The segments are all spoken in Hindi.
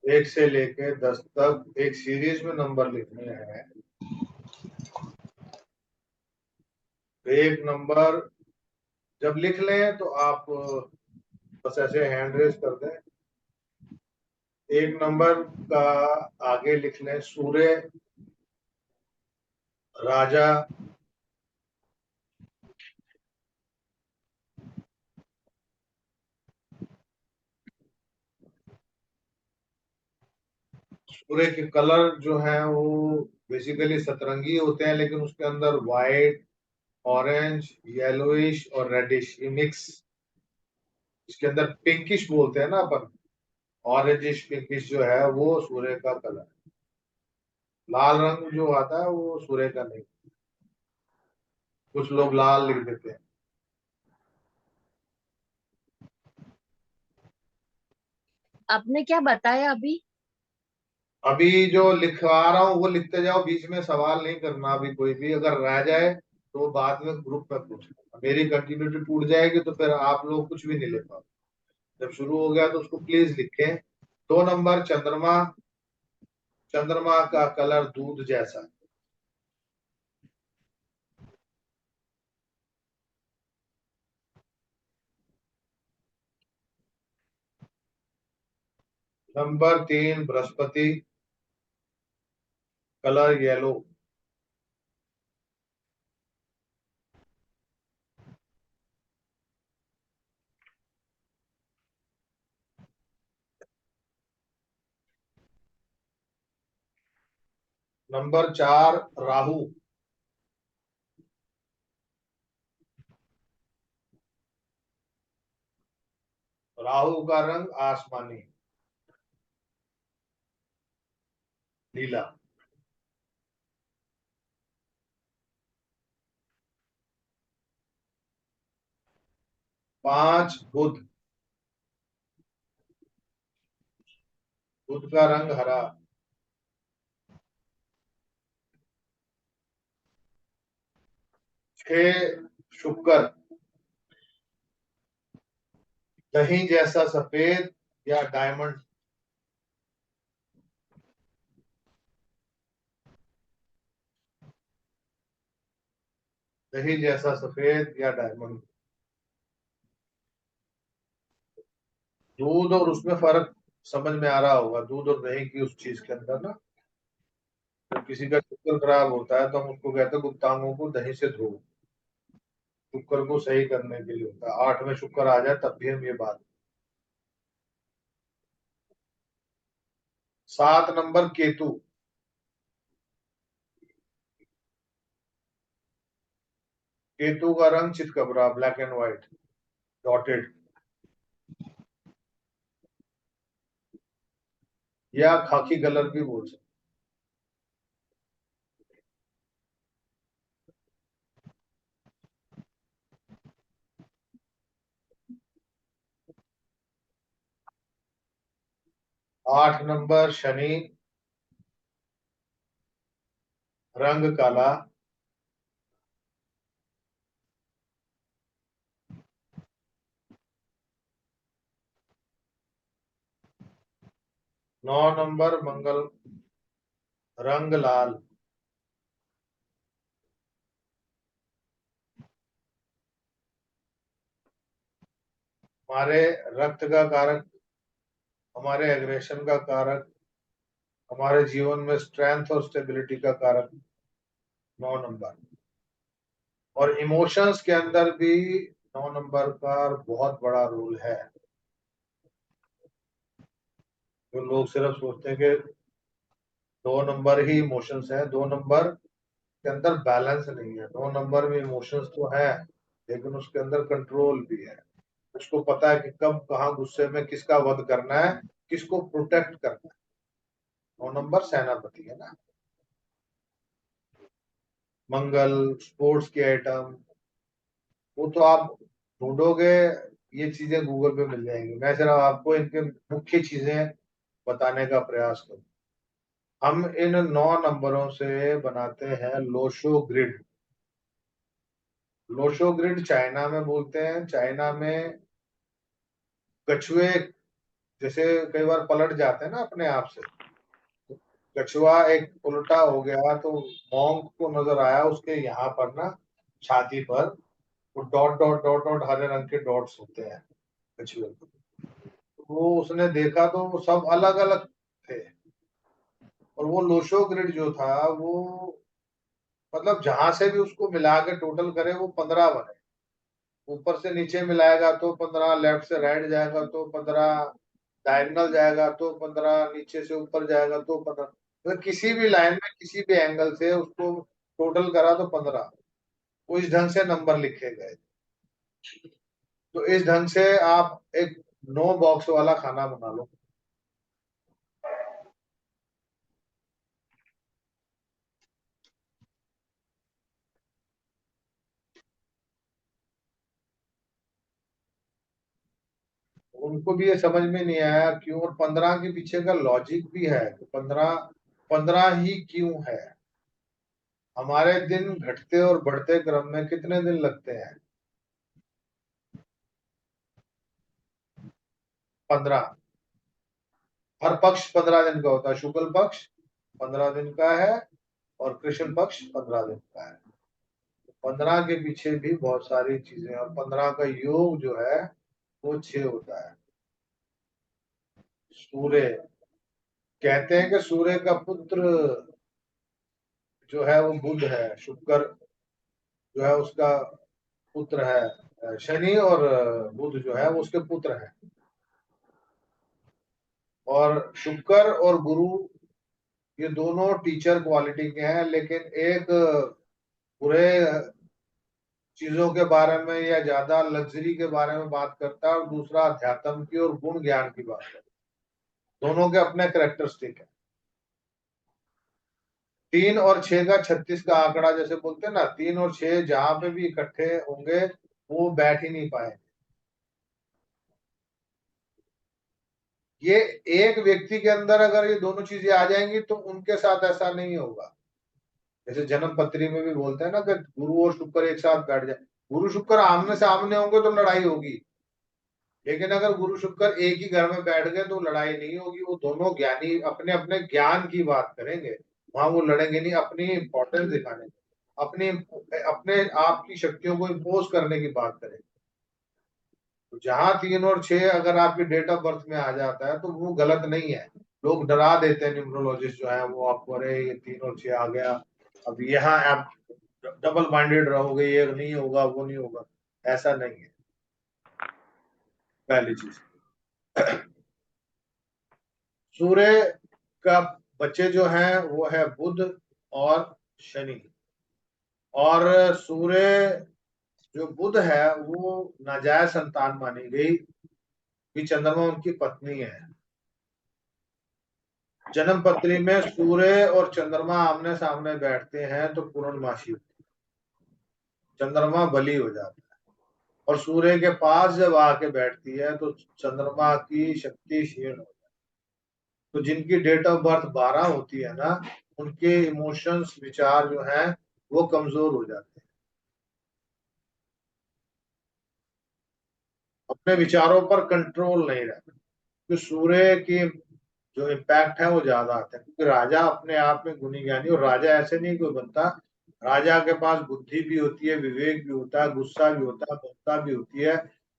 एक से लेके 10 तक एक सीरीज में नंबर लिखने हैं। तो एक नंबर जब लिख लें तो आप बस ऐसे हैंड रेस कर दें। एक नंबर का आगे लिख लें सूर्य, राजा, सूर्य के कलर जो है वो बेसिकली सतरंगी होते हैं, लेकिन उसके अंदर वाइट, ऑरेंज, येलोइश और रेडिश ये मिक्स, इसके अंदर पिंकिश बोलते हैं ना अपन, ऑरेंजिश पिंकिश जो है वो सूर्य का कलर। लाल रंग जो आता है वो सूर्य का नहीं, कुछ लोग लाल लिख देते हैं। आपने क्या बताया अभी? अभी जो लिखवा रहा हूँ वो लिखते जाओ, बीच में सवाल नहीं करना। अभी कोई भी अगर रह जाए तो बाद में ग्रुप में पूछना, मेरी कंटिन्यूटी टूट जाएगी तो फिर आप लोग कुछ भी नहीं लिख पाओ। जब शुरू हो गया तो उसको प्लीज लिखें। 2 नंबर चंद्रमा, चंद्रमा का कलर दूध जैसा। Number 3 Brihaspati, colour yellow. Number 4 Rahu, Rahu का रंग आसमानी, नीला। 5 बुध, बुध का रंग हरा। 6 शुक्र, दही जैसा सफेद या डायमंड। दही जैसा सफेद या डायमंड। दूध और उसमें फर्क समझ में आ रहा होगा, दूध और दही की उस चीज के अंदर ना। जब किसी का शुक्र खराब होता है तो हम उसको कहते हैं गुप्तांगों को दही से धो, शुक्र को सही करने के लिए होता है। 8 में शुक्र आ जाए तब भी हम ये बात। 7 नंबर केतु, केतु का रंग चितकबरा, ब्लैक एंड व्हाइट, डॉटेड, या खाकी कलर भी बोल सकते। 8 नंबर शनि, रंग काला। 9 नंबर मंगल, रंग लाल। हमारे रक्त का कारक, हमारे एग्रेशन का कारक, हमारे जीवन में स्ट्रेंथ और स्टेबिलिटी का कारक 9 नंबर। और इमोशंस के अंदर भी 9 नंबर का बहुत बड़ा रोल है। जो लोग सिर्फ सोचते हैं कि 2 नंबर ही इमोशंस है, 2 नंबर के अंदर बैलेंस नहीं है। 9 नंबर में इमोशंस तो है, लेकिन उसके अंदर कंट्रोल भी है। उसको पता है कि कब कहाँ गुस्से में किसका वध करना है, किसको प्रोटेक्ट करना है। 9 नंबर सेनापति है ना। मंगल, स्पोर्ट्स के आइटम, वो तो आप ढूंढोगे, ये चीजें गूगल पे मिल जाएंगी। मैं सिर्फ आपको इनके मुख्य चीजें बताने का प्रयास करूँ। हम इन 9 नंबरों से बनाते हैं Lo Shu grid. Lo Shu grid China में बोलते हैं। चाइना में कछुए जैसे कई बार पलट जाते हैं ना अपने आप से। तो कछुआ एक उल्टा हो गया तो मॉन्क को नजर आया उसके यहाँ पर ना, छाती पर वो डॉट डॉट डॉट डॉट हरे रंग के डॉट्स होते हैं कछुए को। तो वो उसने देखा तो वो सब अलग अलग थे। और वो लोशो ग्रिड जो था वो, मतलब जहां से भी उसको मिला के टोटल करे वो 15 बने। ऊपर से नीचे मिलाएगा तो 15, लेफ्ट से राइट जाएगा तो 15, डायगोनल जाएगा तो 15, नीचे से ऊपर जाएगा तो 15। मतलब किसी भी लाइन में किसी भी एंगल से उसको टोटल करा तो 15। वो इस ढंग से नंबर लिखे गए। तो इस ढंग से आप एक 9 बॉक्स वाला खाना बना लो। उनको भी ये समझ में नहीं आया क्यों, और 15 के पीछे का लॉजिक भी है कि 15 15 ही क्यों है। हमारे दिन घटते और बढ़ते क्रम में कितने दिन लगते हैं? 15। हर पक्ष 15 दिन का होता है। शुक्ल पक्ष 15 दिन का है और कृष्ण पक्ष 15 दिन का है। 15 के पीछे भी बहुत सारी चीजें, और 15 का योग जो है वो 6 होता है। सूर्य, कहते हैं कि सूर्य का पुत्र जो है वो बुध है। शुक्र जो है उसका पुत्र है शनि, और बुध जो है वो उसके पुत्र है। और शुक्र और गुरु ये दोनों टीचर क्वालिटी के हैं, लेकिन एक बुरे चीजों के बारे में या ज्यादा लग्जरी के बारे में बात करता है, और दूसरा अध्यात्म की और गुण ज्ञान की बात करता है। दोनों के अपने करेक्टरिस्टिक है। 3 और 6 का 36 का आंकड़ा जैसे बोलते हैं ना, 3 और 6 जहां पे भी इकट्ठे होंगे वो बैठ ही नहीं पाए। ये एक व्यक्ति के अंदर अगर ये दोनों चीजें आ जाएंगी तो उनके साथ ऐसा नहीं होगा। जैसे जन्म पत्री में भी बोलते हैं ना कि गुरु और शुक्र एक साथ बैठ जाए। गुरु शुक्र आमने सामने होंगे तो लड़ाई होगी, लेकिन अगर गुरु शुक्र एक ही घर में बैठ गए तो लड़ाई नहीं होगी। वो दोनों ज्ञानी अपने अपने ज्ञान की बात करेंगे, वहां वो लड़ेंगे नहीं। अपनी इंपॉर्टेंस दिखाने, अपनी अपने आप की शक्तियों को इम्पोज करने की बात करेंगे। तो जहां 3 और 6 अगर आपके डेट ऑफ बर्थ में आ जाता है तो वो गलत नहीं है। लोग डरा देते हैं न्यूमरोलॉजिस्ट जो है वो आपको, अरे ये 3 और 6 आ गया, अब यहाँ आप डबल माइंडेड रहोगे, ये नहीं होगा वो नहीं होगा। ऐसा नहीं है। पहली चीज, सूर्य का बच्चे जो हैं वो है बुध और शनि। और सूर्य जो बुध है वो नाजायज संतान मानी गई कि चंद्रमा उनकी पत्नी है। जन्म पत्री में सूर्य और चंद्रमा आमने सामने बैठते हैं तो पूर्णमासी होती है, चंद्रमा बली हो जाता है। और सूर्य के पास जब आके बैठती है तो चंद्रमा की शक्ति क्षीण हो जाती है। तो जिनकी डेट ऑफ बर्थ 12 होती है ना, उनके इमोशंस विचार जो हैं वो कमजोर हो जाते हैं। अपने विचारों पर कंट्रोल नहीं रहता, तो सूर्य की जो इम्पैक्ट है वो ज्यादा आता है। क्योंकि राजा अपने आप में गुणी ज्ञानी, और राजा ऐसे नहीं कोई बनता। राजा के पास बुद्धि भी होती है, विवेक भी होता है, गुस्सा भी होता है, ममता भी होती है,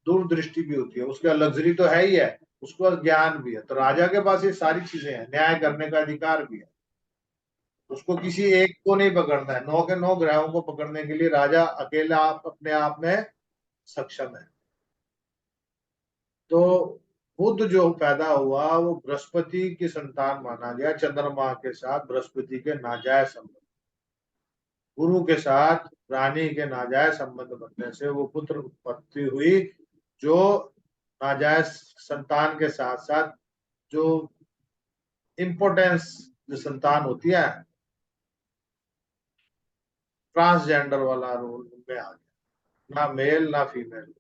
दूरदृष्टि भी होती है। उसका लग्जरी तो है ही है, उसके पास ज्ञान भी है। तो राजा के पास ये सारी चीजें हैं, न्याय करने का अधिकार भी है। उसको किसी एक को नहीं पकड़ना है, 9 के 9 ग्रहों को पकड़ने के लिए राजा अकेला आप अपने आप में सक्षम है। तो बुध जो पैदा हुआ वो बृहस्पति की संतान माना गया। चंद्रमा के साथ बृहस्पति के नाजायज संबंध, गुरु के साथ रानी के नाजायज संबंध बनने से वो पुत्र उत्पत्ति हुई। जो नाजायज संतान के साथ साथ जो इम्पोर्टेंस जो संतान होती है, ट्रांसजेंडर वाला रोल उनमें आ गया, ना मेल ना फीमेल।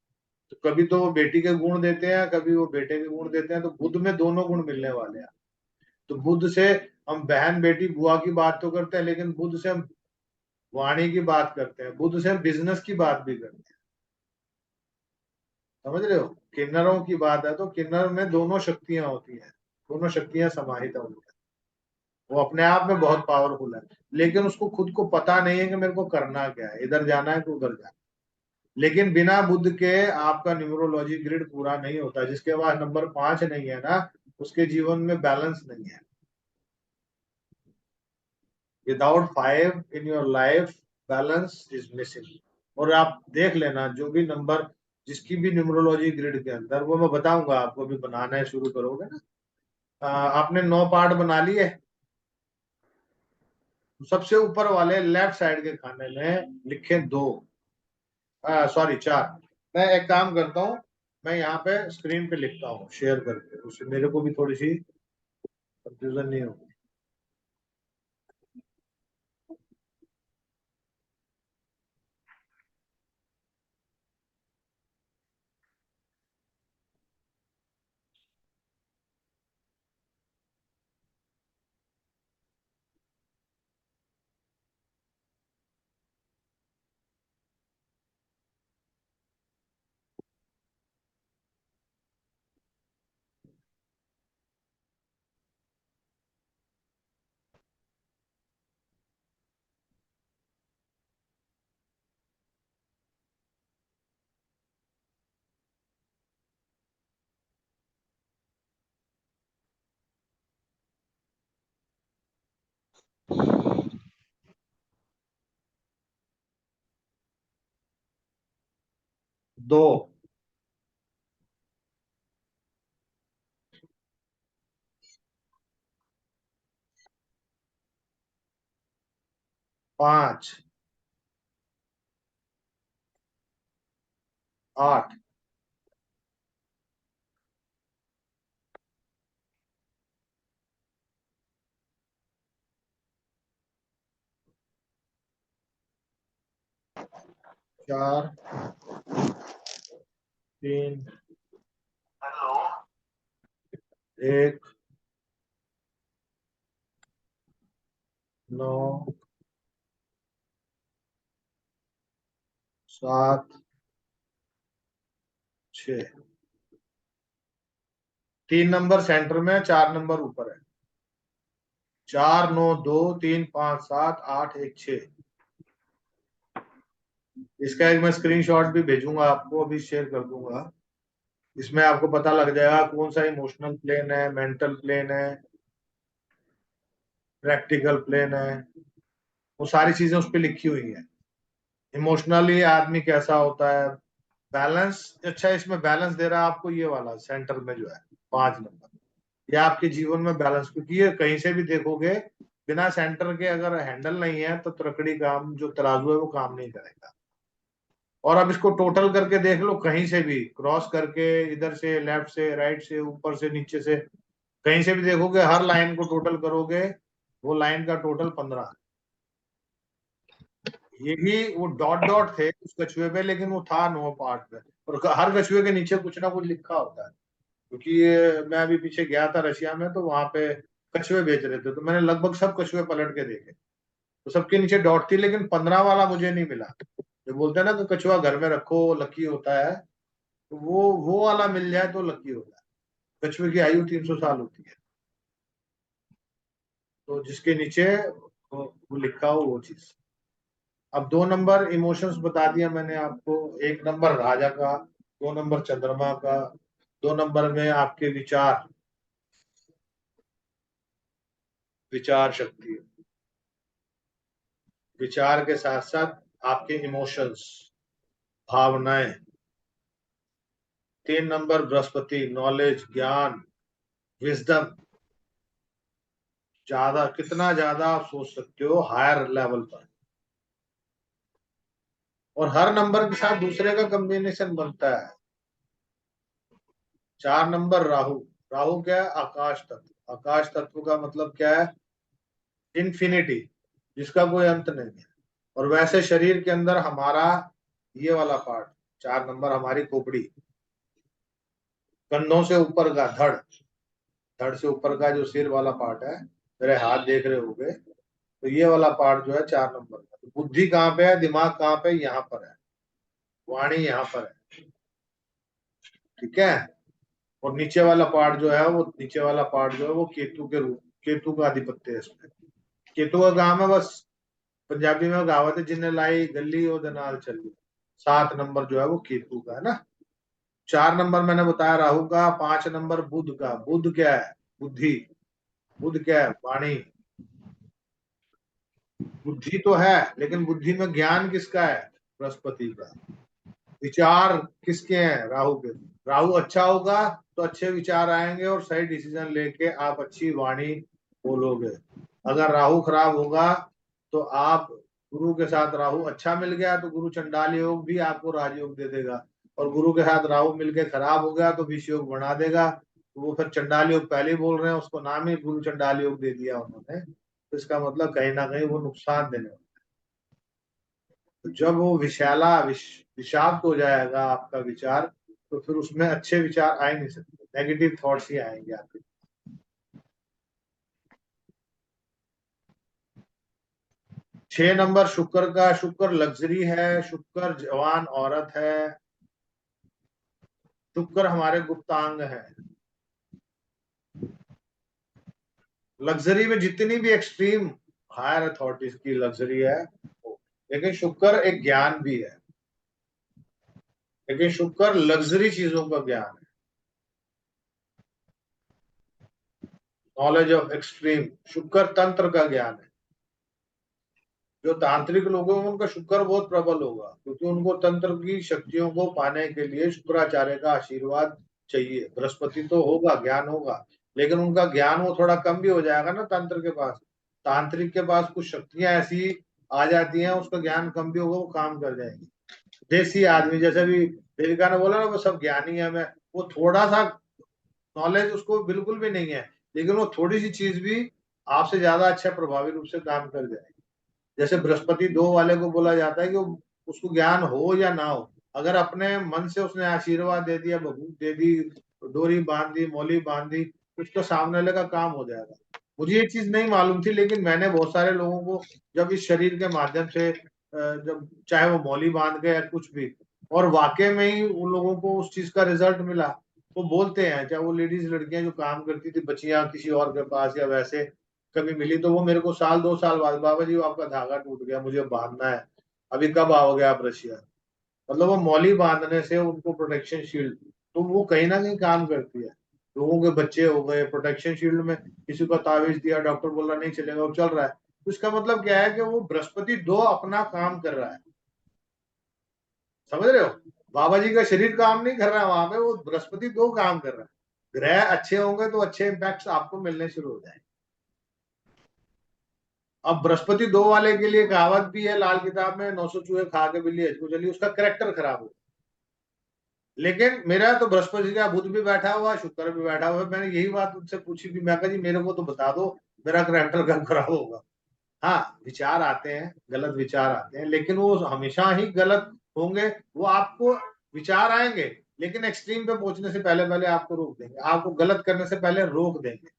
तो कभी तो वो बेटी के गुण देते हैं, कभी वो बेटे के गुण देते हैं। तो बुध में दोनों गुण मिलने वाले हैं। तो बुध से हम बहन बेटी बुआ की बात तो करते हैं, लेकिन बुध से हम वाणी की बात करते हैं, बुध से हम बिजनेस की बात भी करते हैं। समझ रहे हो? किन्नरों की बात है तो किन्नर में दोनों शक्तियां होती हैं, दोनों शक्तियां समाहित होती हैं। वो अपने आप में बहुत पावरफुल है, लेकिन उसको खुद को पता नहीं है कि मेरे को करना क्या है, इधर जाना है कि उधर जाना है। लेकिन बिना बुद्ध के आपका न्यूमरोलॉजी ग्रिड पूरा नहीं होता। जिसके पास नंबर 5 नहीं है ना, उसके जीवन में बैलेंस नहीं है। Without 5 in your life, balance is missing. और आप देख लेना, जो भी नंबर, जिसकी भी न्यूमरोलॉजी ग्रिड के अंदर, वो मैं बताऊंगा आपको, भी बनाना है शुरू करोगे ना। आपने 9 पार्ट बना लिए। सबसे ऊपर वाले लेफ्ट साइड के खाने में लिखे 2, सॉरी 4। मैं एक काम करता हूँ, मैं यहाँ पे स्क्रीन पे लिखता हूँ शेयर करके, उससे मेरे को भी थोड़ी सी कंफ्यूजन नहीं होगी। दो, 5, 8, 4, 3, 1, 9, 7, 6। 3 नंबर सेंटर में, 4 नंबर ऊपर है। 4, 9, 2, 3, 5, 7, 8, 1, 6। इसका एक मैं स्क्रीनशॉट भी भेजूंगा आपको, अभी शेयर कर दूंगा। इसमें आपको पता लग जाएगा कौन सा इमोशनल प्लेन है, मेंटल प्लेन है, प्रैक्टिकल प्लेन है। वो सारी चीजें उस पर लिखी हुई है। इमोशनली आदमी कैसा होता है, बैलेंस। अच्छा, इसमें बैलेंस दे रहा है आपको ये वाला सेंटर में जो है 5 नंबर। ये आपके जीवन में बैलेंस, क्योंकि ये कहीं से भी देखोगे, बिना सेंटर के अगर हैंडल नहीं है तो तरकड़ी काम, जो तराजू है वो काम नहीं करेगा। और अब इसको टोटल करके देख लो, कहीं से भी क्रॉस करके, इधर से, लेफ्ट से, राइट से, ऊपर से, नीचे से, कहीं से भी देखोगे, हर लाइन को टोटल करोगे, वो लाइन का टोटल 15। यही वो डॉट डॉट थे उस कछुए पे, लेकिन वो था 9 पार्ट पे। और हर कछुए के नीचे कुछ ना कुछ लिखा होता है। क्योंकि मैं अभी पीछे गया था रशिया में, तो वहां पे कछुए बेच रहे थे, तो मैंने लगभग सब कछुए पलट के देखे। तो सबके नीचे डॉट थी, लेकिन 15 वाला मुझे नहीं मिला। जो बोलते हैं ना कि कछुआ घर में रखो लकी होता है, तो वो वाला मिल जाए तो लकी होता है। कछुए की आयु 300 साल होती है। तो जिसके नीचे वो लिखा हो वो चीज। अब 2 नंबर इमोशंस बता दिया मैंने आपको। 1 नंबर राजा का, 2 नंबर चंद्रमा का, 2 नंबर में आपके विचार, विचार शक्ति, विचार के साथ साथ आपके इमोशंस, भावनाएं। 3 नंबर बृहस्पति, नॉलेज, ज्ञान, विजडम। ज्यादा, कितना ज्यादा आप सोच सकते हो हायर लेवल पर। और हर नंबर के साथ दूसरे का कॉम्बिनेशन बनता है। 4 नंबर राहु। राहु क्या है? आकाश तत्व। आकाश तत्व का मतलब क्या है? इन्फिनिटी, जिसका कोई अंत नहीं है। और वैसे शरीर के अंदर हमारा ये वाला पार्ट, 4 नंबर, हमारी खोपड़ी, कंधों से ऊपर का धड़, धड़ से ऊपर का जो सिर वाला पार्ट है, मेरे हाथ देख रहे होगे, तो ये वाला पार्ट जो है 4 नंबर का। तो बुद्धि कहाँ पे है, दिमाग कहाँ पे? यहाँ पर है। वाणी यहाँ पर है। ठीक है। और नीचे वाला पार्ट जो है वो नीचे वाला पार्ट जो है वो केतु के रूप, केतु का आधिपत्य है इसमें। केतु का काम है बस, पंजाबी में कहावत है, जिन्हें लाई गली और दनाल चली। 7 नंबर जो है वो केतु का है ना। 4 नंबर मैंने बताया राहु का, 5 नंबर बुध का। बुध क्या है? बुद्धि। बुध क्या है? वाणी। बुद्धि तो है, लेकिन बुद्धि में ज्ञान किसका है? बृहस्पति का। विचार किसके हैं? राहु के। राहु अच्छा होगा तो अच्छे विचार आएंगे और सही डिसीजन लेके आप अच्छी वाणी बोलोगे। अगर राहु खराब होगा तो आप, गुरु के साथ राहु अच्छा मिल गया तो गुरु चंडाल योग भी आपको राजयोग दे देगा, और गुरु के साथ राहु मिलके खराब हो गया तो विष योग बना देगा। तो वो फिर चंडाल योग पहले ही बोल रहे हैं, उसको नाम ही गुरु चंडाल योग दे दिया उन्होंने, तो इसका मतलब कहीं ना कहीं वो नुकसान देने वाला। तो जब वो विषाक्त हो जाएगा आपका विचार, तो फिर उसमें अच्छे विचार आ ही नहीं सकते, नेगेटिव थॉट्स ही आएंगे आपके। 6 नंबर शुक्र का। शुक्र लग्जरी है, शुक्र जवान औरत है, शुक्र हमारे गुप्तांग है। लग्जरी में जितनी भी एक्सट्रीम हायर अथॉरिटीज की लग्जरी है, लेकिन शुक्र एक ज्ञान भी है, लेकिन शुक्र लग्जरी चीजों का ज्ञान है, नॉलेज ऑफ एक्सट्रीम। शुक्र तंत्र का ज्ञान है। जो तांत्रिक लोग हैं उनका शुक्र बहुत प्रबल होगा, क्योंकि उनको तंत्र की शक्तियों को पाने के लिए शुक्राचार्य का आशीर्वाद चाहिए। बृहस्पति तो होगा, ज्ञान होगा, लेकिन उनका ज्ञान वो थोड़ा कम भी हो जाएगा ना तंत्र के पास। तांत्रिक के पास कुछ शक्तियां ऐसी आ जाती हैं, उसका ज्ञान कम भी होगा, वो काम कर जाएगी। देसी आदमी, जैसे भी देविका ने बोला ना, वो सब ज्ञानी है, मैं वो थोड़ा सा नॉलेज उसको बिल्कुल भी नहीं है, लेकिन वो थोड़ी सी चीज भी आपसे ज्यादा अच्छा प्रभावी रूप से काम कर जाएगी। जैसे बृहस्पति 2 वाले को बोला जाता है कि उसको ज्ञान हो या ना हो, अगर अपने मन से उसने आशीर्वाद दे दिया, बबूत दे दी, डोरी बांध दी, मौली बांध दी, उसका सामने वाले का काम हो जाएगा। मुझे ये चीज नहीं मालूम थी, लेकिन मैंने बहुत सारे लोगों को जब इस शरीर के माध्यम से जब चाहे वो मौली बांध के या कुछ भी, और वाकई में ही उन लोगों को उस चीज का रिजल्ट मिला, वो बोलते हैं, चाहे वो लेडीज लड़कियां जो काम करती थी, बच्चियां किसी और के पास या वैसे कभी मिली, तो वो मेरे को साल 2 साल बाद, बाबा जी वो आपका धागा टूट गया, मुझे बांधना है, अभी कब आओगे आप रशिया। मतलब वो मौली बांधने से उनको प्रोटेक्शन शील्ड, तो वो कहीं ना कहीं काम करती है। लोगों के बच्चे हो गए, प्रोटेक्शन शील्ड में किसी को ताबीज दिया, डॉक्टर बोल रहा नहीं चलेगा, वो चल रहा है, तो इसका मतलब क्या है कि वो बृहस्पति 2 अपना काम कर रहा है। समझ रहे हो? बाबा जी का शरीर काम नहीं कर रहा है वहां पे, वो बृहस्पति 2 काम कर रहा है। ग्रह अच्छे होंगे तो अच्छे इम्पैक्ट आपको मिलने शुरू हो जाए। अब बृहस्पति 2 वाले के लिए कहावत भी है लाल किताब में, 900 चूहे खा के बिल्ली हज को चली, उसका करेक्टर खराब हो। लेकिन मेरा तो बृहस्पति का बुध भी बैठा हुआ, शुक्र भी बैठा हुआ है। मैंने यही बात उनसे पूछी भी, मैं कहा जी मेरे को तो बता दो मेरा करेक्टर कब खराब होगा। हाँ, विचार आते हैं, गलत विचार आते हैं, लेकिन वो हमेशा ही गलत होंगे। वो आपको विचार आएंगे, लेकिन एक्सट्रीम पे पहुंचने से पहले पहले आपको रोक देंगे, आपको गलत करने से पहले रोक देंगे।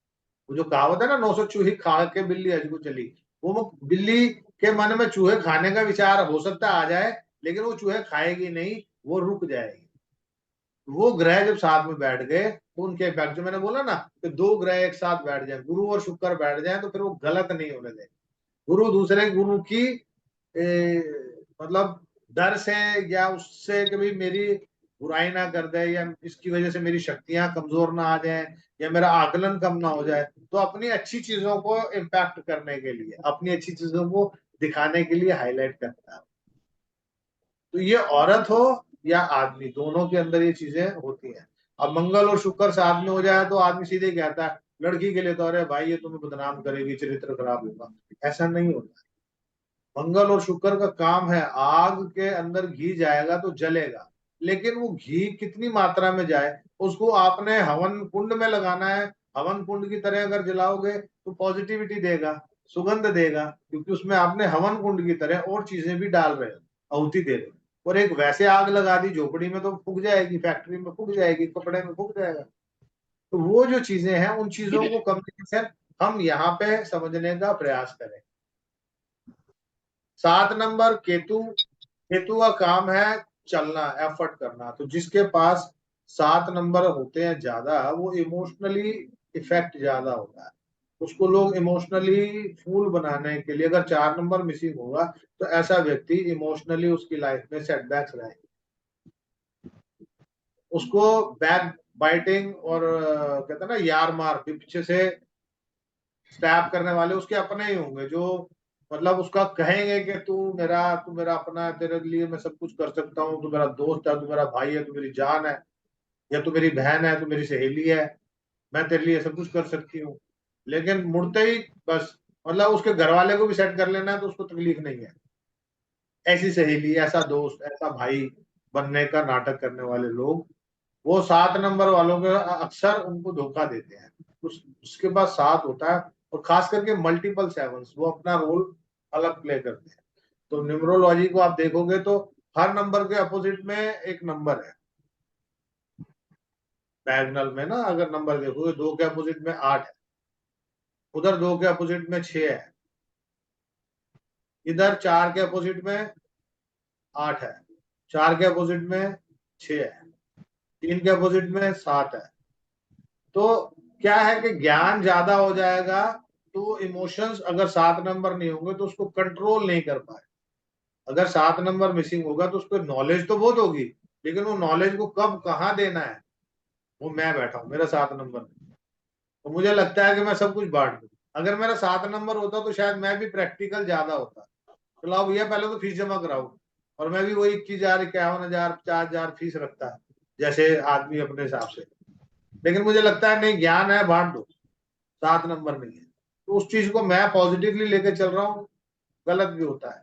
वो जो कहावत है ना, 900 चूहे खा के बिल्ली हज को चली, वो बिल्ली के मन में चूहे खाने का विचार हो सकता है आ जाए, लेकिन वो चूहे खाएगी नहीं, वो रुक जाएगी। वो ग्रह जब साथ में बैठ गए तो उनके इफेक्ट, जो मैंने बोला ना कि 2 ग्रह एक साथ बैठ जाए, गुरु और शुक्र बैठ जाए, तो फिर वो गलत नहीं होने देंगे। गुरु दूसरे गुरु की मतलब डर से या उससे कभी मेरी बुराई ना कर दे, या इसकी वजह से मेरी शक्तियां कमजोर ना आ जाए, या मेरा आकलन कम ना हो जाए, तो अपनी अच्छी चीजों को इम्पैक्ट करने के लिए, अपनी अच्छी चीजों को दिखाने के लिए हाईलाइट करता है। तो ये औरत हो या आदमी, दोनों के अंदर ये चीजें होती हैं। अब मंगल और शुक्र साथ में हो जाए तो आदमी सीधे कहता है, लड़की के लिए तो अरे भाई ये तुम्हें बदनाम करेगी, चरित्र खराब होगा। ऐसा नहीं होता। मंगल और शुक्र का काम है, आग के अंदर घी जाएगा तो जलेगा, लेकिन वो घी कितनी मात्रा में जाए, उसको आपने हवन कुंड में लगाना है। हवन कुंड की तरह अगर जलाओगे तो पॉजिटिविटी देगा, सुगंध देगा, क्योंकि उसमें आपने हवन कुंड की तरह और चीजें भी डाल रहे हो, आहुति दे रहे हो। और एक वैसे आग लगा दी झोपड़ी में तो फूक जाएगी, फैक्ट्री में फूक जाएगी, कपड़े में फूक जाएगा। तो वो जो चीजें हैं उन चीजों को कम्युनिकेशन हम यहाँ पे समझने का प्रयास करें। 7 नंबर केतु। केतु का काम है चलना, एफर्ट करना। तो जिसके पास 7 नंबर होते हैं ज्यादा, वो इमोशनली इफेक्ट ज्यादा होता है। उसको लोग इमोशनली फूल बनाने के लिए, अगर 4 नंबर मिसिंग होगा तो ऐसा व्यक्ति इमोशनली उसकी लाइफ में सेटबैक्स रहे, उसको बैक बाइटिंग और कहते हैं ना यार मार, पीछे से स्टैप करने वाले उसके अपने ही होंगे, जो मतलब उसका कहेंगे कि तू मेरा अपना है, तेरे लिए मैं सब कुछ कर सकता हूँ, तू मेरा दोस्त है, तू मेरा भाई है, तू मेरी जान है, या तू मेरी बहन है, तू मेरी सहेली है, मैं तेरे लिए सब कुछ कर सकती हूँ। लेकिन मुड़ते ही बस, मतलब उसके घर वाले को भी सेट कर लेना है तो उसको तकलीफ नहीं है। ऐसी सहेली, ऐसा दोस्त, ऐसा भाई बनने का नाटक करने वाले लोग, वो 7 नंबर वालों के अक्सर उनको धोखा देते हैं। उसके पास 7 होता है, और खास करके मल्टीपल सेवंस, वो अपना रोल अलग प्ले करते हैं। तो न्यूमरोलॉजी को आप देखोगे तो हर नंबर के अपोजिट में एक नंबर है। डायगोनल में ना अगर नंबर देखोगे, 2 के अपोजिट में 8 है, उधर 2 के अपोजिट में 6 है, इधर 4 के अपोजिट में 8 है, 4 के अपोजिट में 6 है, 3 के अपोजिट में 7 है। तो क्या है कि ज्ञान ज्यादा हो जाएगा तो इमोशंस, अगर 7 नंबर नहीं होंगे तो उसको कंट्रोल नहीं कर पाए। अगर 7 नंबर मिसिंग होगा तो उसको नॉलेज तो बहुत होगी, लेकिन वो नॉलेज को कब कहाँ देना है, वो मैं बैठा हूँ, मेरा 7 नंबर तो मुझे लगता है कि मैं सब कुछ बांट दूं। अगर मेरा 7 नंबर होता तो शायद मैं भी प्रैक्टिकल ज्यादा होता। तो लाओ भैया पहले तो फीस जमा कराओ, और मैं भी वही 21,000, 51,000, 4,000 फीस रखता है, जैसे आदमी अपने हिसाब से। लेकिन मुझे लगता है नहीं, ज्ञान है, बांट दो, 7 नंबर नहीं है। तो उस चीज को मैं पॉजिटिवली लेके चल रहा हूँ। गलत भी होता है।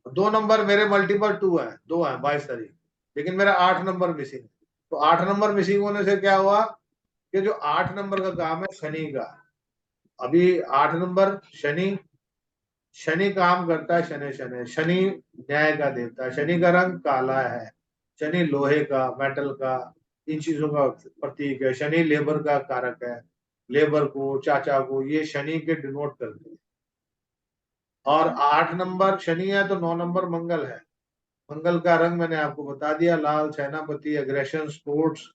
2 नंबर मेरे मल्टीपल 2 है, 2 है 22 तारीख, लेकिन मेरा 8 नंबर मिसिंग है। तो 8 नंबर मिसिंग होने से क्या हुआ कि जो 8 नंबर का काम है शनि का, अभी 8 नंबर शनि, शनि काम करता है, शनि शनि शनि न्याय का देवता है, शनि का रंग काला है, शनि लोहे का, मेटल का, इन चीजों का प्रतीक है, शनि लेबर का कारक है, लेबर को, चाचा को, ये शनि के डिनोट करते हैं। और 8 नंबर शनि है तो 9 नंबर मंगल है। मंगल का रंग मैंने आपको बता दिया, लाल, सेनापति, एग्रेशन, स्पोर्ट्स,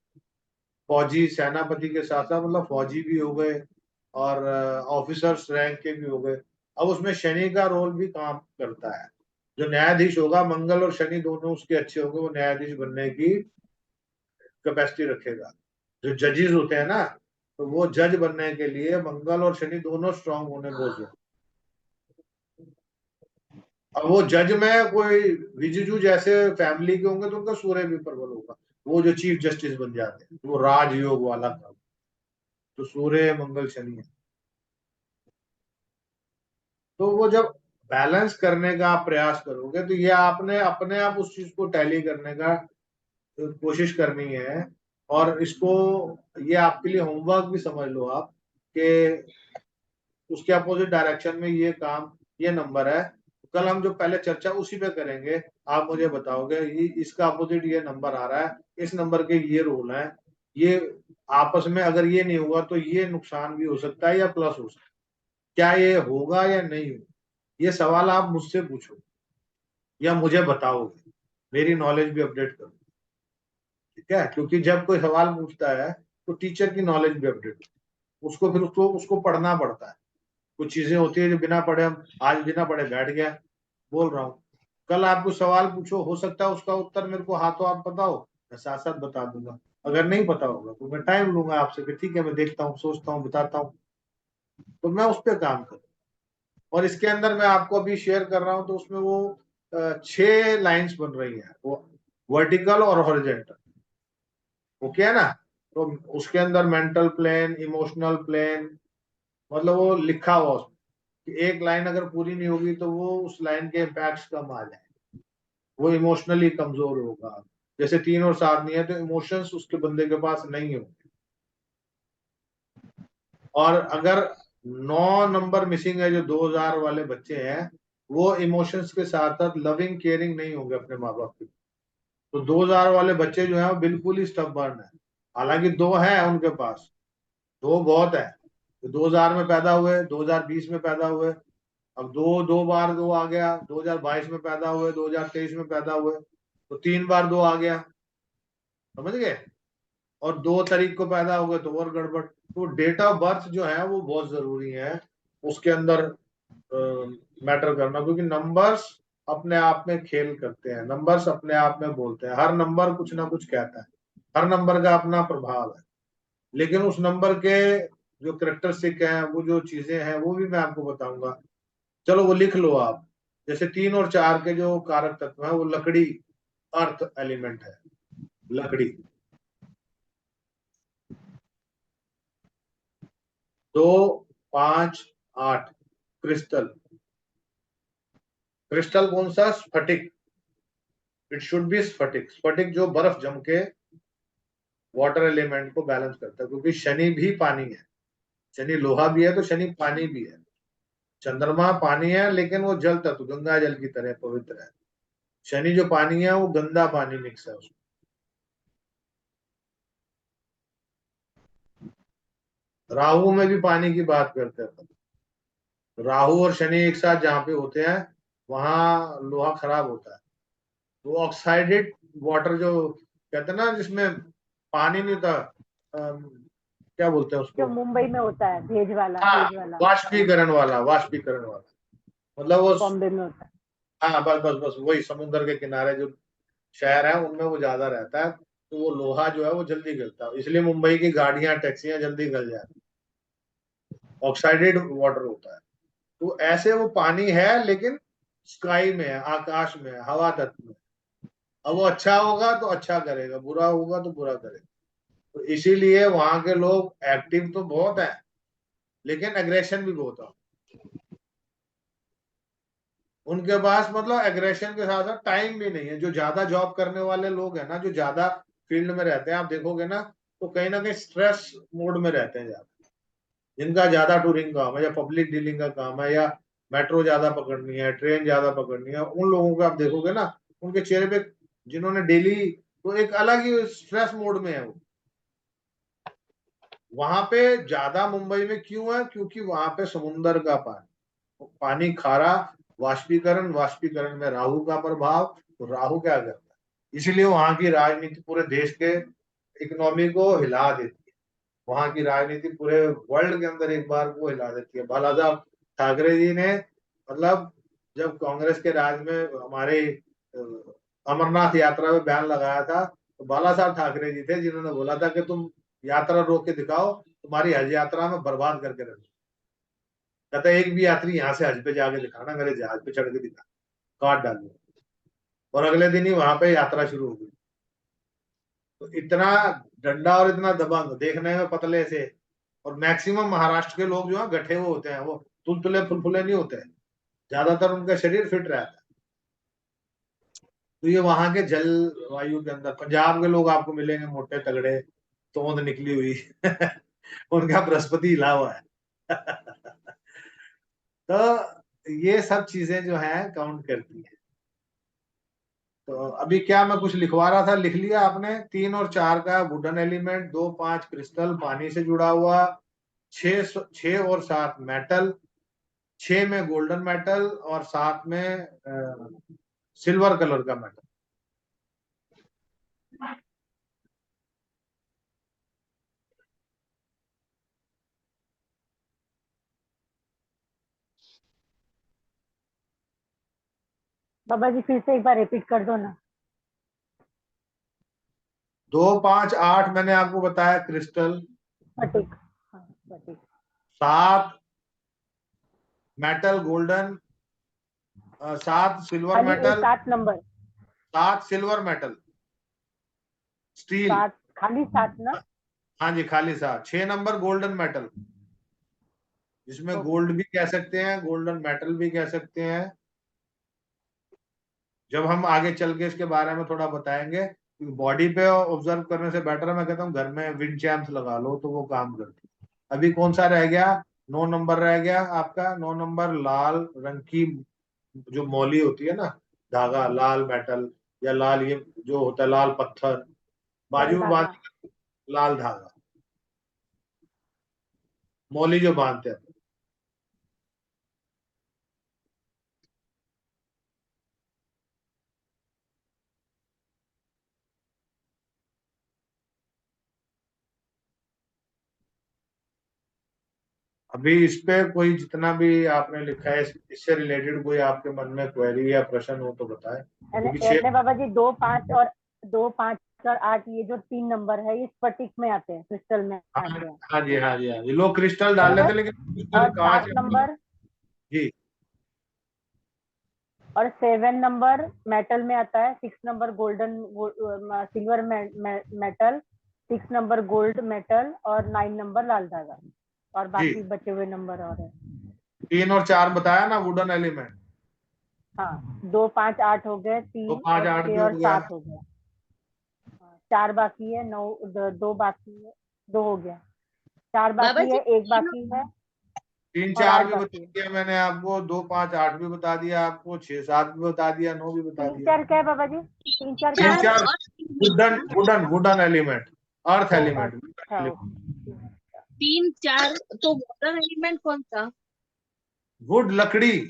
फौजी, सेनापति के साथ साथ मतलब फौजी भी हो गए, और ऑफिसर्स रैंक के भी हो गए। अब उसमें शनि का रोल भी काम करता है। जो न्यायाधीश होगा, मंगल और शनि दोनों उसके अच्छे होंगे, वो न्यायाधीश बनने की कैपेसिटी रखेगा। जो जजेस होते हैं ना, तो वो जज बनने के लिए मंगल और शनि दोनों स्ट्रांग होने बहुत जरूरी। अब वो जज में कोई रिजिजू जैसे फैमिली के होंगे तो उनका सूर्य भी प्रबल होगा, वो जो चीफ जस्टिस बन जाते हैं, वो राजयोग वाला काम। तो सूर्य मंगल शनि है। तो वो जब बैलेंस करने का आप प्रयास करोगे तो ये आपने अपने आप उस चीज को टैली करने का कोशिश करनी है। और इसको, ये आपके लिए होमवर्क भी समझ लो आप, कि उसके अपोजिट डायरेक्शन में ये काम, ये नंबर है। कल हम जो पहले चर्चा उसी पे करेंगे, आप मुझे बताओगे ये इसका अपोजिट ये नंबर आ रहा है, इस नंबर के ये रोल है, ये आपस में अगर ये नहीं होगा तो ये नुकसान भी हो सकता है या प्लस हो सकता है, क्या ये होगा या नहीं होगा, ये सवाल आप मुझसे पूछो या मुझे बताओगे, मेरी नॉलेज भी अपडेट करो। ठीक है, क्योंकि जब कोई सवाल पूछता है तो टीचर की नॉलेज भी अपडेट, उसको फिर उसको उसको पढ़ना पड़ता है। कुछ चीजें होती है जो बिना पढ़े, हम आज बिना पढ़े बैठ गया, बोल रहा हूँ, कल आप कुछ सवाल पूछो, हो सकता है उसका उत्तर मेरे को हाथों हाथ पता हो, मैं साथ साथ बता दूंगा। अगर नहीं पता होगा तो मैं टाइम लूंगा आपसे कि ठीक है मैं देखता हूँ, सोचता हूँ, बताता हूँ। तो मैं उस पर काम करूँ। और इसके अंदर मैं आपको अभी शेयर कर रहा हूँ तो उसमें वो 6 लाइंस बन रही हैं, वो वर्टिकल और हॉरिजेंटल। ओके है ना। तो उसके अंदर मेंटल प्लेन, इमोशनल प्लेन, मतलब वो लिखा हुआ उसमें कि एक लाइन अगर पूरी नहीं होगी तो वो उस लाइन के इम्पैक्ट कम आ जाए, वो इमोशनली कमजोर होगा। जैसे 3 और 7 नहीं है तो इमोशंस उसके बंदे के पास नहीं होंगे। और अगर 9 नंबर मिसिंग है, जो 2,000 वाले बच्चे हैं, वो इमोशंस के साथ साथ लविंग केयरिंग नहीं होंगे अपने माँ बाप की। तो 2,000 वाले बच्चे जो है वो बिल्कुल ही स्टबर्न है। हालांकि 2 है उनके पास, 2 बहुत है। तो 2,000 में पैदा हुए, 2020 में पैदा हुए, अब दो दो बार 2 आ गया, 2022 में पैदा हुए, 2023 में पैदा हुए, तो 3 बार 2 आ गया। समझ गए। और 2 तारीख को पैदा हो गए तो और गड़बड़। तो डेट ऑफ बर्थ जो है वो बहुत जरूरी है उसके अंदर मैटर करना, क्योंकि नंबर्स अपने आप में खेल करते हैं, नंबर्स अपने आप में बोलते हैं, हर नंबर कुछ ना कुछ कहता है, हर नंबर का अपना प्रभाव है। लेकिन उस नंबर के जो करेक्टरिस्टिक हैं, वो जो चीजें हैं, वो भी मैं आपको बताऊंगा। चलो वो लिख लो आप। जैसे 3 और 4 के जो कारक तत्व है वो लकड़ी, अर्थ एलिमेंट है, लकड़ी। 2, 5, 8 क्रिस्टल। क्रिस्टल कौन सा? स्फटिक। इट शुड बी स्फटिक। स्फटिक जो बर्फ जम के वाटर एलिमेंट को बैलेंस करता है, क्योंकि शनि भी पानी है। शनि लोहा भी है तो शनि पानी भी है। चंद्रमा पानी है लेकिन वो जल तत्व, गंगा जल की तरह पवित्र है। शनि जो पानी है वो गंदा पानी मिक्स है उसमें। राहु में भी पानी की बात करते हैं अपन। राहु और शनि एक साथ जहाँ पे होते हैं वहां लोहा खराब होता है। वो ऑक्साइडेड वाटर जो कहते हैं ना, जिसमें पानी नहीं होता, क्या बोलते हैं जो उसको? मुंबई में होता है, हाँ, भेज वाला वाष्पीकरण वाला, वाष्पीकरण वाला। मतलब वो, बॉम्बे में होता है। हाँ बस बस बस वही, समुद्र के किनारे जो शहर है उनमें वो ज्यादा रहता है, तो वो लोहा जो है वो जल्दी गलता है, इसलिए मुंबई की गाड़ियां टैक्सियां जल्दी गल जाती है, ऑक्साइडेड वाटर होता है। तो ऐसे वो पानी है लेकिन स्काई में है, आकाश में है, हवा तत्व में। अब वो अच्छा होगा तो अच्छा करेगा, बुरा होगा तो बुरा करेगा। तो इसीलिए वहां के लोग एक्टिव तो बहुत है लेकिन एग्रेशन भी बहुत है उनके पास। मतलब एग्रेशन के साथ साथ टाइम भी नहीं है। जो ज्यादा जॉब करने वाले लोग हैं ना, जो ज्यादा फील्ड में रहते हैं, आप देखोगे ना कहीं स्ट्रेस मोड में रहते हैं ज्यादा। जिनका ज्यादा टूरिंग काम है या पब्लिक डीलिंग का काम है या मेट्रो ज्यादा पकड़नी है, ट्रेन ज्यादा पकड़नी है, उन लोगों को आप देखोगे ना, उनके चेहरे पे, जिन्होंने डेली, तो एक अलग ही स्ट्रेस मोड में है वो। वहां पे ज्यादा मुंबई में क्यों है? क्योंकि वहां पे समुन्दर का पानी, पानी खारा, वाष्पीकरण, वाष्पीकरण में राहु का प्रभाव। तो राहु क्या करता है? इसलिए वहां की राजनीति पूरे देश के इकोनॉमी को हिला देती है। वहां की राजनीति पूरे वर्ल्ड के अंदर एक बार को हिला देती है। बाला साहब ठाकरे जी ने, मतलब जब कांग्रेस के राज में हमारे अमरनाथ यात्रा में बैन लगाया था, तो बाला साहब ठाकरे जी थे जिन्होंने बोला था कि तुम यात्रा रोक के दिखाओ, तुम्हारी हज यात्रा में बर्बाद करके रख। कहता एक भी यात्री यहाँ से हज पे जाके दिखाना, मेरे जहाज पे चढ़ के दिखा, काट डालू। और अगले दिन ही वहां पे यात्रा शुरू हो गई। तो इतना डंडा और इतना दबंग, देखने में पतले से। और मैक्सिमम महाराष्ट्र के लोग जो है गठे हुए होते हैं, वो तुलतुले फुलफुले नहीं होते हैं, ज्यादातर उनका शरीर फिट रहता है। तो ये वहां के जल वायु के अंदर, पंजाब के लोग आपको मिलेंगे मोटे तगड़े, तोंद निकली हुई उनका बृहस्पति हिला हुआ है तो ये सब चीजें जो है काउंट करती है। तो अभी क्या मैं कुछ लिखवा रहा था, लिख लिया आपने? 3 और 4 का वुडन एलिमेंट, 2, 5 क्रिस्टल पानी से जुड़ा हुआ, 6 और 7 मेटल, 6 में गोल्डन मेटल और 7 में सिल्वर कलर का मेटल। बाबा जी फिर से एक बार रिपीट कर दो ना। 2, 5, 8 मैंने आपको बताया क्रिस्टल। स्फटिक। हाँ स्फटिक। 7 मेटल गोल्डन, 7 सिल्वर खाली metal, 7 number. 7 silver metal steel. 7, खाली 7 ना? हाँ जी, खाली 7। 6 नंबर गोल्डन मेटल, जिसमें ओके। गोल्ड भी कह सकते हैं, गोल्डन मेटल भी कह सकते हैं। जब हम आगे चल के इसके बारे में थोड़ा बताएंगे, बॉडी पे ऑब्जर्व करने से बेटर है, मैं कहता हूँ घर में विंड चैम्प्स लगा लो तो वो काम करती है। अभी कौन सा रह गया? 9 नंबर रह गया आपका। 9 नंबर लाल रंग की जो मौली होती है ना, धागा, लाल मेटल या लाल ये जो होता है लाल पत्थर, लाल बाजू में धागा। बांध, लाल धागा, मौली जो बांधते हैं। अभी इस पे कोई जितना भी आपने लिखा है इससे रिलेटेड कोई आपके मन में क्वेरी या प्रश्न हो तो बताएं, क्योंकि यानी बाबा जी 2, 5 और 2, 5 और 8 ये जो 3 नंबर है ये स्फटिक में आते हैं, क्रिस्टल में आते हैं। हाँ जी, हाँ जी, हाँ जी, लोग क्रिस्टल डाल लेते बराबर। हैं, लेकिन क्रिस्टल और कांच 7 है। नंबर जी और 7 नंबर मेटल में आता है, 6 number golden silver metal, 6 number gold metal और 9 नंबर लाल धागा, और जी, बाकी बचे हुए नंबर और है। 3 और 4 बताया ना वुडन एलिमेंट। हाँ, 2, 5, 8 हो गए, तो 3 5 और 8 भी 6 हो और गया। 7 हो गया। 4 बाकी है, 9, 2 बाकी है, 2 हो गया, 4 बाबा बाकी जी है, 1 तीनों बाकी है 3 और 4 8 भी बता बाकी है। दिया मैंने आपको, 2 5 8 भी बता दिया आपको, 6 7 भी बता दिया, 9 भी बता 3 दिया। 4 क्या है बाबा जी? 3 4 क्या 3 है? 4 और वुडन वुडन वुडन एलिमेंट, अर्थ ओ एलिमेंट। अच्छा, ओके। 3 4 तो वाटर एलिमेंट कौन सा? वुड लकड़ी,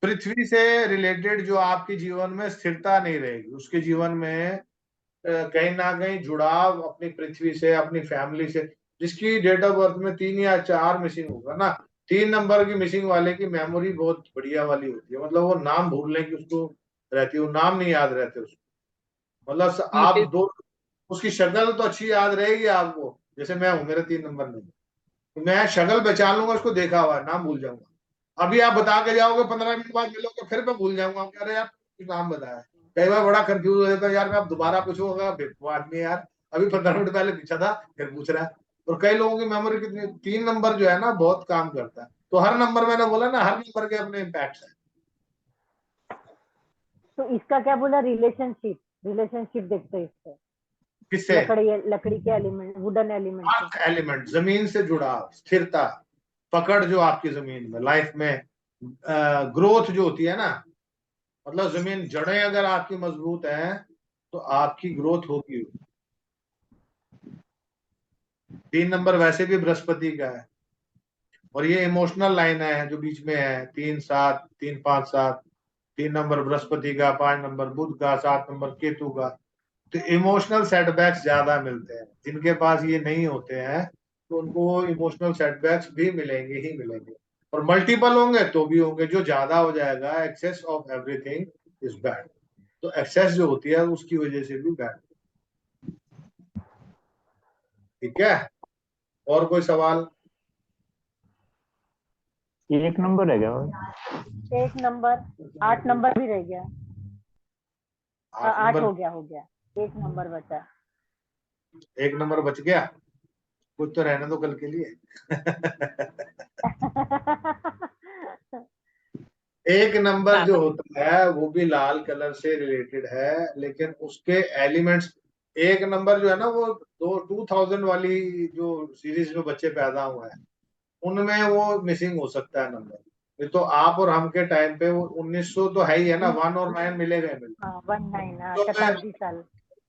पृथ्वी से रिलेटेड जो आपके जीवन में स्थिरता नहीं रहेगी, उसके जीवन में कहीं ना कहीं जुड़ाव अपनी पृथ्वी से, अपनी फैमिली से, जिसकी डेट ऑफ बर्थ में 3 या 4 मिसिंग होगा ना, 3 नंबर की मिसिंग वाले की मेमोरी बहुत बढ़िया वाली होती है, मतलब वो नाम भूलने की उसको रहती है, वो नाम नहीं याद रहते उसको, मतलब आप दो, उसकी शक्ल तो अच्छी याद रहेगी आपको, जैसे मैं हूं, मेरे 3 नंबर नहीं, तो मैं शक्ल पहचान लूंगा, उसको देखा हुआ है, नाम भूल जाऊंगा। अभी आप बता के जाओगे, 15 मिनट बाद मिलोगे, फिर मैं भूल जाऊंगा, अरे यार नाम बताया। कई बार बड़ा कंफ्यूज हो जाता है, यार मैं आप दोबारा पूछूंगा, वो आदमी यार अभी 15 मिनट पहले पूछा था, फिर पूछ रहा है। और कई लोगों की मेमोरी कितनी, 3 नंबर जो है ना बहुत काम करता है, तो हर नंबर, मैंने बोला ना, हर नंबर के अपने इम्पैक्ट है। तो इसका क्या बोला? रिलेशनशिप, रिलेशनशिप देखते हैं इससे, किससे? लकड़ी के एलिमेंट, वुडन एलिमेंट से। अर्थ एलिमेंट, जमीन से जुड़ाव, स्थिरता, पकड़ जो आपकी जमीन में लाइफ में, ग्रोथ जो होती है ना, मतलब जमीन, जड़ें अगर आपकी मजबूत हैं तो आपकी ग्रोथ होगी। 3 नंबर वैसे भी बृहस्पति का है, और ये इमोशनल लाइन है जो बीच में है, 3 7 3 5 7, 3 नंबर बृहस्पति का, 5 नंबर बुध का, 7 नंबर केतु का। तो इमोशनल सेटबैक्स ज्यादा मिलते हैं, जिनके पास ये नहीं होते हैं तो उनको इमोशनल सेटबैक्स भी मिलेंगे ही मिलेंगे, और मल्टीपल होंगे तो भी होंगे, जो ज्यादा हो जाएगा, excess of everything is bad, तो एक्सेस जो होती है उसकी वजह से भी बैड। ठीक है, और कोई सवाल? 1 नंबर है क्या? 1 नंबर, 8 नंबर भी रह गया। 8 8 नंबर, हो गया, हो गया, 1 नंबर बचा। 1 नंबर बच गया, कुछ तो रहने दो कल के लिए। एक नंबर जो बाबा होता है वो भी लाल कलर से रिलेटेड है, लेकिन उसके एलिमेंट्स, एक नंबर जो है ना वो 2000 वाली जो सीरीज में बच्चे पैदा हुए हैं उनमें वो मिसिंग हो सकता है नंबर। ये तो आप और हम के टाइम पे वो 1900 तो है ही है ना, 1 और 9 मिले गए मिले। हाँ, 19, हाँ, तो मैं, शताब्दी साल।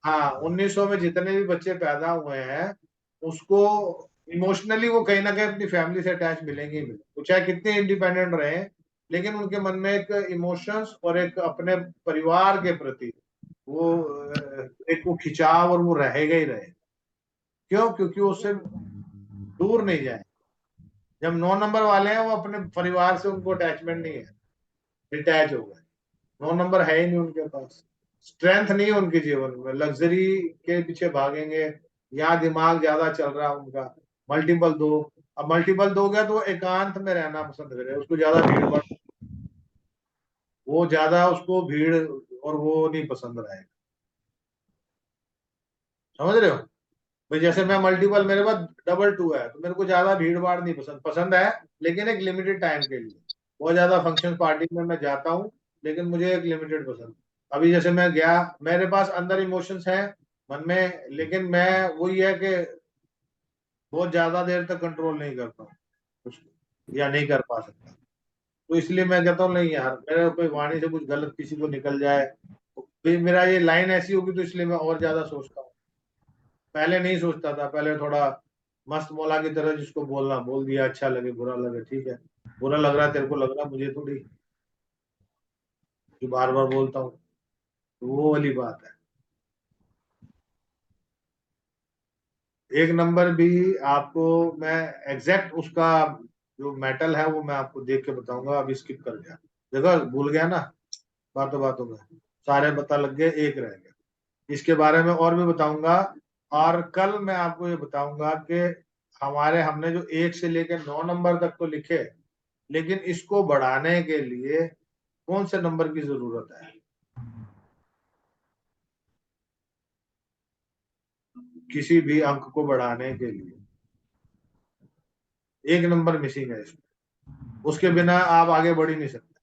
हाँ 1900 में जितने भी बच्चे पैदा हुए हैं उसको इमोशनली वो कहीं ना कहीं अपनी फैमिली से अटैच मिलेंगे ही मिलेंगे, वो चाहे कितने इंडिपेंडेंट रहे, लेकिन उनके मन में एक इमोशंस और एक अपने परिवार के प्रति वो एक वो खिंचाव, और वो रहेगा ही रहेगा। क्यों? क्योंकि वो उससे दूर नहीं जाए। जब 9 नंबर वाले हैं वो अपने परिवार से उनको अटैचमेंट नहीं है, डिटैच हो गए, 9 नंबर है ही नहीं उनके पास, स्ट्रेंथ नहीं है उनके जीवन में, लग्जरी के पीछे भागेंगे, यहाँ दिमाग ज्यादा चल रहा है उनका। मल्टीपल दो, अब मल्टीपल दो गया तो वो एकांत में रहना पसंद करे, उसको ज्यादा भीड़ भाड़, वो ज्यादा उसको भीड़ और वो नहीं पसंद रहेगा। समझ रहे हो भाई? जैसे मैं मल्टीपल, मेरे पास डबल 2 है, तो मेरे को ज्यादा भीड़ भाड़ नहीं पसंद, पसंद है लेकिन एक लिमिटेड टाइम के लिए। बहुत ज्यादा फंक्शन पार्टी में मैं जाता हूँ, लेकिन मुझे एक लिमिटेड पसंद। अभी जैसे मैं गया, मेरे पास अंदर इमोशंस हैं मन में, लेकिन मैं वही है कि बहुत ज्यादा देर तक कंट्रोल नहीं करता हूँ उसको, या नहीं कर पा सकता। तो इसलिए मैं कहता हूँ नहीं यार, मेरे कोई वाणी से कुछ गलत किसी को निकल जाए तो फिर मेरा ये लाइन ऐसी होगी, तो इसलिए मैं और ज्यादा सोचता हूँ। पहले नहीं सोचता था, पहले थोड़ा मस्त मौला की तरह जिसको बोलना बोल दिया, अच्छा लगे बुरा लगे ठीक है, बुरा लग रहा है तेरे को, लग रहा मुझे थोड़ी कि बार बार बोलता हूँ, तो वो वाली बात है। एक नंबर भी आपको मैं एग्जैक्ट उसका जो मेटल है वो मैं आपको देख के बताऊंगा, अभी स्किप कर गया, देखो भूल गया ना, बातों बातों में सारे पता लग गए, एक रह गया। इसके बारे में और भी बताऊंगा। और कल मैं आपको ये बताऊंगा कि हमने जो 1 से लेकर 9 नंबर तक तो लिखे, लेकिन इसको बढ़ाने के लिए कौन से नंबर की जरूरत है। किसी भी अंक को बढ़ाने के लिए 1 नंबर मिसिंग है इसमें, उसके बिना आप आगे बढ़ ही नहीं सकते।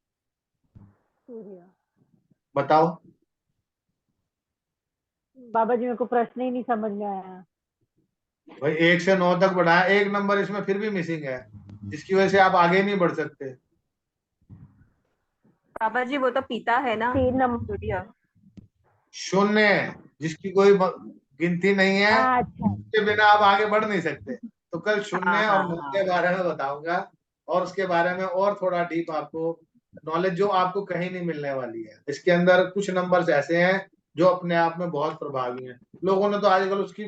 सूर्य। बताओ। बाबा जी मेरे को प्रश्न ही नहीं समझ में आया। भाई 1 से 9 तक बढ़ाया, 1 नंबर इसमें फिर भी मिसिंग है, जिसकी वजह से आप आगे नहीं बढ़ सकते। बाबा जी वो तो पीता है ना 3 नंबर। सूर्य। शून्य, जिसकी कोई गिनती नहीं है, अच्छा। उसके बिना आप आगे बढ़ नहीं सकते। तो कल शून्य हाँ और 9 के हाँ बारे में बताऊंगा, और उसके बारे में और थोड़ा डीप आपको नॉलेज जो आपको कहीं नहीं मिलने वाली है। इसके अंदर कुछ नंबर्स ऐसे हैं जो अपने आप में बहुत प्रभावी हैं। लोगों ने तो आजकल उसकी